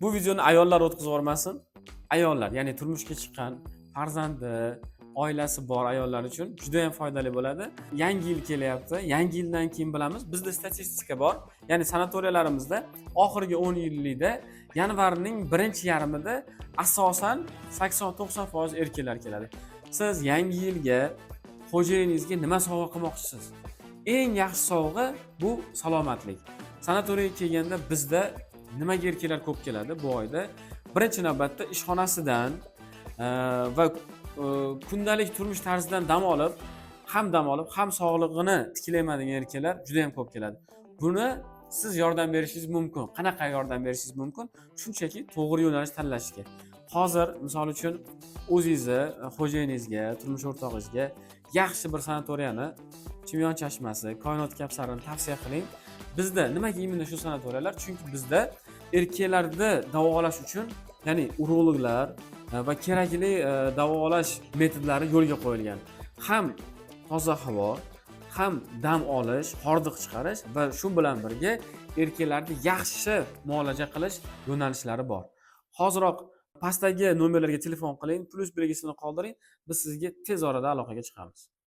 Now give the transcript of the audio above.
Bu videoni ayollar o'tkazib yubormasin. Ayollar, ya'ni turmushga chiqqan, farzandi, oilasi bor ayollar uchun juda ham foydali bo'ladi. Yangi yil kelyapti. Yangi yildan keyin bilamiz, bizda statistika bor. Ya'ni sanatoriyalarimizda oxirgi 10 yillikda yanvarning birinchi yarmida asosan 80-90% erkaklar keladi. Siz yangi yilga xo'jayiningizga nima sovg'a qilmoqchisiz? Eng yaxshi sovg'a bu salomatlik. Sanatoriyaga kelganda bizda nimaga erkaklar ko'p keladi bu oyda? Birinchi navbatda ishxonasidan va kundalik turmush tarzidan dam olib, ham sog'lig'ini tiklayman degan erkaklar juda ham ko'p keladi. Buni siz yordam berishingiz mumkin. Qanaqa yordam berishingiz mumkin? Shunchaki to'g'ri yo'nalish tanlashga. Hozir misol uchun o'zingizni, xo'jayiningizga, turmush o'rtog'ingizga yaxshi bir sanatoriyani, Chimyon chashmasi, Koinot Kapsarini tavsiya qiling. Bizda nimaga imенно shu sanatoriyalar? Chunki bizda erkaklarni davolash uchun, ya'ni urologlar va kerakli davolash metodlari yo'lga qo'yilgan. Ham toza havo, ham dam olish, hordiq chiqarish va shu bilan birga erkaklarni yaxshi muolaja qilish yo'nalishlari bor. Hoziroq pastdagi nomerlarga telefon qiling, plus belgisini qoldiring, biz sizga tez orada aloqaga chiqamiz.